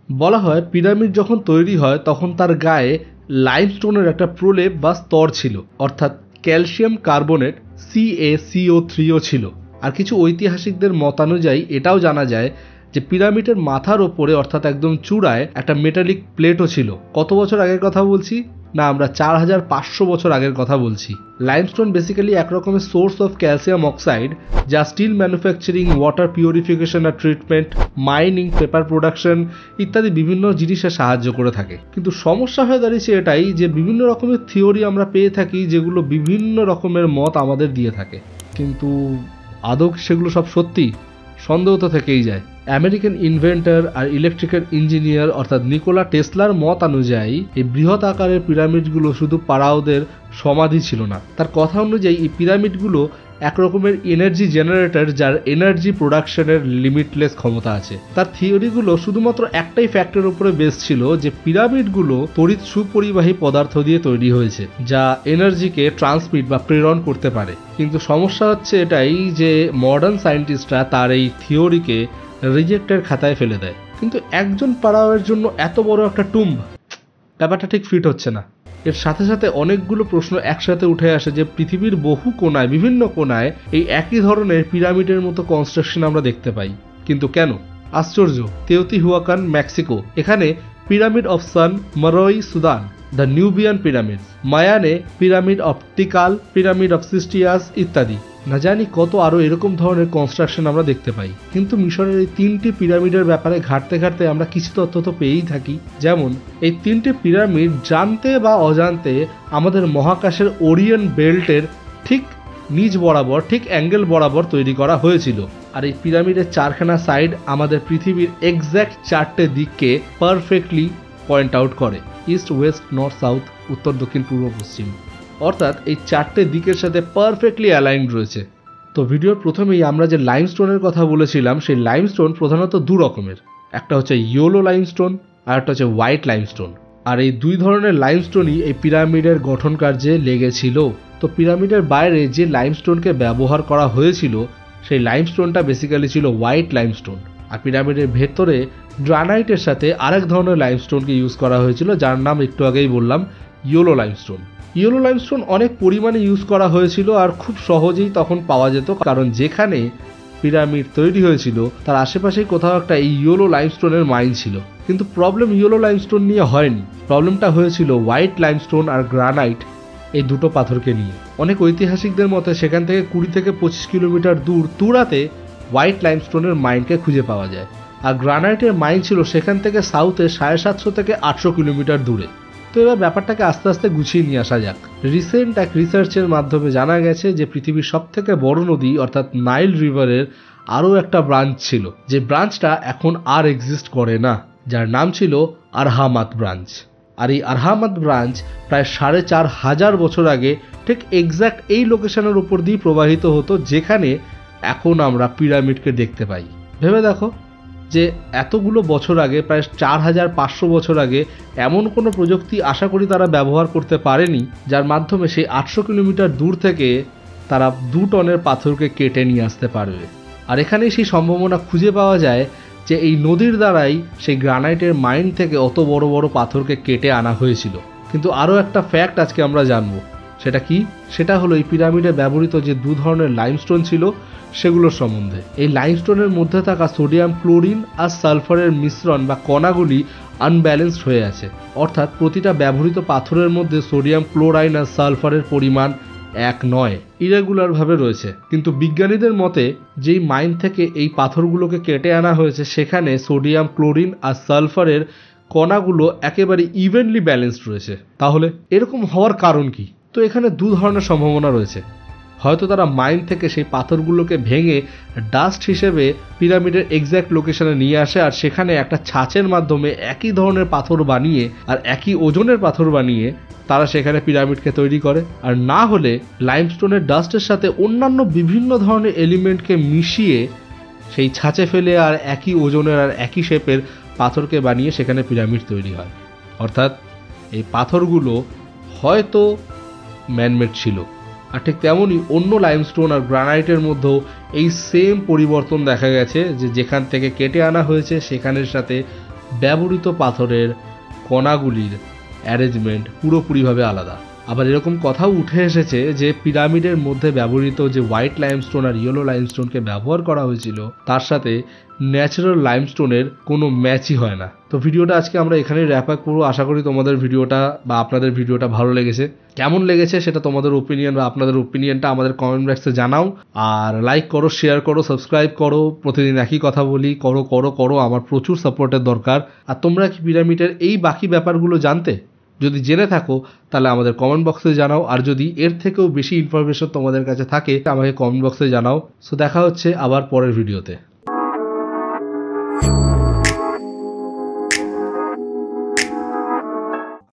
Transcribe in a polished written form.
বলা হয় পিরামিড যখন তৈরি হয় তখন তার গায়ে লাইমস্টোনের একটা প্রলেপ বা স্তর ছিল, অর্থাৎ ক্যালসিয়াম কার্বনেট CaCO3ও ছিল। আর কিছু ঐতিহাসিকদের মতানুযায়ী এটাও জানা যায় যে পিরামিডের মাথার ওপরে অর্থাৎ একদম চূড়ায় একটা মেটালিক প্লেটও ছিল। কত বছর আগের কথা বলছি না, আমরা 4500 বছর আগের কথা বলছি। লাইমস্টোন বেসিক্যালি এক রকমের সোর্স অফ ক্যালসিয়াম অক্সাইড, যা স্টিল ম্যানুফ্যাকচারিং, ওয়াটার পিউরিফিকেশন আর ট্রিটমেন্ট, মাইনিং, পেপার প্রোডাকশন ইত্যাদি বিভিন্ন জিনিসে সাহায্য করে থাকে। কিন্তু সমস্যা হয়ে দাঁড়িয়েছে এটাই যে বিভিন্ন রকমের থিওরি আমরা পেয়ে থাকি যেগুলো বিভিন্ন রকমের মত আমাদের দিয়ে থাকে, কিন্তু আদৌ সেগুলো সব সত্যি? সন্দেহ তো থেকেই যায়। আমেরিকান ইনভেন্টর আর ইলেকট্রিক্যাল ইঞ্জিনিয়ার অর্থাৎ নিকোলা টেসলার মত অনুযায়ী এই বৃহৎ আকারের পিরামিডগুলো শুধু পাড়াওদের সমাধি ছিল না। তার কথা অনুযায়ী এই পিরামিডগুলো এক রকমের এনার্জি জেনারেটর, যার এনার্জি প্রোডাকশনের লিমিটলেস ক্ষমতা আছে। তার থিওরিগুলো শুধুমাত্র একটাই ফ্যাক্টরের উপরে বেস ছিল যে পিরামিডগুলো তড়িৎ সুপরিবাহী পদার্থ দিয়ে তৈরি হয়েছে, যা এনার্জিকে ট্রান্সমিট বা প্রেরণ করতে পারে। কিন্তু সমস্যা হচ্ছে এটাই যে মডার্ন সায়েন্টিস্টরা তার এই থিওরিকে রিজেক্টের খাতায় ফেলে দেয়। কিন্তু একজন পাড়াওয়ের জন্য এত বড় একটা টুম্ব, ব্যাপারটা ঠিক ফিট হচ্ছে না। এর সাথে সাথে অনেকগুলো প্রশ্ন একসাথে উঠে আসে যে পৃথিবীর বহু কোণায়, বিভিন্ন কোণায় এই একই ধরনের পিরামিডের মতো কনস্ট্রাকশন আমরা দেখতে পাই, কিন্তু কেন? আশ্চর্য। তেওতিহুয়াকান, মেক্সিকো, এখানে pyramid of Sun, Meroe, Sudan, the Nubian pyramid, Mayan pyramid of Tikal, pyramid of Cestius ইত্যাদি। না জানি কত আরও এরকম ধরনের কনস্ট্রাকশন আমরা দেখতে পাই। কিন্তু মিশরের এই 3টি পিরামিডের ব্যাপারে ঘাটতে ঘাটতে আমরা কিছু তথ্য তো পেয়েই থাকি। যেমন এই 3টি পিরামিড জানতে বা অজান্তে আমাদের মহাকাশের ওরিয়ন বেল্টের ঠিক নিচ বরাবর, ঠিক অ্যাঙ্গেল বরাবর তৈরি করা হয়েছিল। আর এই পিরামিডের 4খানা সাইড আমাদের পৃথিবীর এক্স্যাক্ট 4টে দিককে পারফেক্টলি পয়েন্ট আউট করে, ইস্ট, ওয়েস্ট, নর্থ, সাউথ, উত্তর, দক্ষিণ, পূর্ব, পশ্চিম, অর্থাৎ এই 4টে দিকের সাথে পারফেক্টলি অ্যালাইনড রয়েছে। তো ভিডিওর প্রথমেই আমরা যে লাইমস্টোনের কথা বলেছিলাম, সেই লাইমস্টোন প্রধানত দু রকমের, একটা হচ্ছে ইয়েলো লাইমস্টোন আর একটা হচ্ছে হোয়াইট লাইমস্টোন। আর এই দুই ধরনের লাইমস্টোনই এই পিরামিডের গঠন কার্যে লেগেছিল। তো পিরামিডের বাইরে যে লাইমস্টোনকে ব্যবহার করা হয়েছিল সেই লাইমস্টোনটা বেসিক্যালি ছিল হোয়াইট লাইমস্টোন। আর পিরামিডের ভেতরে গ্রানাইটের সাথে আরেক ধরনের লাইমস্টোনকে ইউজ করা হয়েছিল, যার নাম একটু আগেই বললাম, ইয়েলো লাইমস্টোন। ইয়েলো লাইমস্টোন অনেক পরিমাণে ইউজ করা হয়েছিল আর খুব সহজেই তখন পাওয়া যেত, কারণ যেখানে পিরামিড তৈরি হয়েছিল তার আশেপাশেই কোথাও একটা এই ইয়েলো লাইমস্টোনের মাইন ছিল। কিন্তু প্রবলেম ইয়েলো লাইমস্টোন নিয়ে হয়নি, প্রবলেমটা হয়েছিল হোয়াইট লাইমস্টোন আর গ্রানাইট এই দুটো পাথরকে নিয়ে। অনেক ঐতিহাসিকদের মতে সেখান থেকে 20 থেকে 25 কিলোমিটার দূর তুরাতে হোয়াইট লাইমস্টোনের মাইনকে খুঁজে পাওয়া যায়, আর গ্রানাইটের মাইন ছিল সেখান থেকে সাউথে 750 থেকে 800 কিলোমিটার দূরে। তো এবার ব্যাপারটাকে আস্তে আস্তে গুছিয়ে নিয়ে আসা যাক। রিসেন্ট এক রিসার্চের মাধ্যমে জানা গেছে যে পৃথিবীর সবথেকে বড় নদী অর্থাৎ নাইল রিভারের আরও একটা ব্রাঞ্চ ছিল, যে ব্রাঞ্চটা এখন আর এক্সিস্ট করে না, যার নাম ছিল আরহামাত ব্রাঞ্চ। আর এই আরহামাত ব্রাঞ্চ প্রায় 4500 বছর আগে ঠিক এক্স্যাক্ট এই লোকেশনের উপর দিয়ে প্রবাহিত হতো, যেখানে এখন আমরা পিরামিডকে দেখতে পাই। ভেবে দেখো যে এতগুলো বছর আগে, প্রায় 4500 বছর আগে, এমন কোনো প্রযুক্তি আশা করি তারা ব্যবহার করতে পারেনি যার মাধ্যমে সেই 800 কিলোমিটার দূর থেকে তারা 2 টনের পাথরকে কেটে নিয়ে আসতে পারবে। আর এখানেই সেই সম্ভাবনা খুঁজে পাওয়া যায় যে এই নদীর দ্বারাই সেই গ্রানাইটের মাইন থেকে অত বড় বড় পাথরকে কেটে আনা হয়েছিল। কিন্তু আরও একটা ফ্যাক্ট আজকে আমরা জানবো, সেটা কি? সেটা হলো এই পিরামিডে ব্যবহৃত যে 2 ধরনের লাইমস্টোন ছিল সেগুলোর সম্বন্ধে। এই লাইমস্টোনের মধ্যে থাকা সোডিয়াম ক্লোরিন আর সালফারের মিশ্রণ বা কণাগুলি আনব্যালেন্সড হয়ে আছে, অর্থাৎ প্রতিটা ব্যবহৃত পাথরের মধ্যে সোডিয়াম ক্লোরাইড আর সালফারের পরিমাণ এক নয়, ইরেগুলারভাবে রয়েছে। কিন্তু বিজ্ঞানীদের মতে যেই মাইন থেকে এই পাথরগুলোকে কেটে আনা হয়েছে সেখানে সোডিয়াম ক্লোরিন আর সালফারের কণাগুলো একেবারে ইভেনলি ব্যালেন্সড রয়েছে। তাহলে এরকম হওয়ার কারণ কি? তো এখানে 2 ধরনের সম্ভাবনা রয়েছে। হয়তো তারা মাইন থেকে সেই পাথরগুলোকে ভেঙে ডাস্ট হিসেবে পিরামিডের এক্স্যাক্ট লোকেশনে নিয়ে আসে, আর সেখানে একটা ছাঁচের মাধ্যমে একই ধরনের পাথর বানিয়ে আর একই ওজনের পাথর বানিয়ে তারা সেখানে পিরামিডকে তৈরি করে। আর না হলে লাইমস্টোনের ডাস্টের সাথে অন্যান্য বিভিন্ন ধরনের এলিমেন্টকে মিশিয়ে সেই ছাঁচে ফেলে আর একই ওজনের আর একই শেপের পাথরকে বানিয়ে সেখানে পিরামিড তৈরি হয়। অর্থাৎ এই পাথরগুলো হয়তো ম্যানমেড ছিল। আর ঠিক তেমনই অন্য লাইমস্টোন আর গ্রানাইটের মধ্যেও এই সেম পরিবর্তন দেখা গেছে, যে যেখান থেকে কেটে আনা হয়েছে সেখানের সাথে ব্যবহৃত পাথরের কণাগুলির অ্যারেঞ্জমেন্ট পুরোপুরিভাবে আলাদা। আবার এরকম কথাও উঠে এসেছে যে পিরামিডের মধ্যে ব্যবহৃত যে হোয়াইট লাইমস্টোন আর ইয়েলো লাইমস্টোনকে ব্যবহার করা হয়েছিল তার সাথে ন্যাচারাল লাইমস্টোনের কোনো ম্যাচই হয় না। তো ভিডিওটা আজকে আমরা এখানেই র্যাপ আপ করবো। আশা করি তোমাদের ভিডিওটা বা আপনাদের ভিডিওটা ভালো লেগেছে। কেমন লেগেছে সেটা তোমাদের ওপিনিয়ন বা আপনাদের ওপিনিয়নটা আমাদের কমেন্ট বক্সে জানাও। আর লাইক করো, শেয়ার করো, সাবস্ক্রাইব করো। প্রতিদিন একই কথা বলি, করো করো করো, আমার প্রচুর সাপোর্টের দরকার। আর তোমরা কি পিরামিডের এই বাকি ব্যাপারগুলো জানতে? যদি জেনে থাকো তাহলে আমাদের কমেন্ট বক্সে জানাও। আর যদি এর থেকেও বেশি ইনফরমেশন তোমাদের কাছে থাকে আমাকে কমেন্ট বক্সে জানাও। সো দেখা হচ্ছে আবার পরের ভিডিওতে।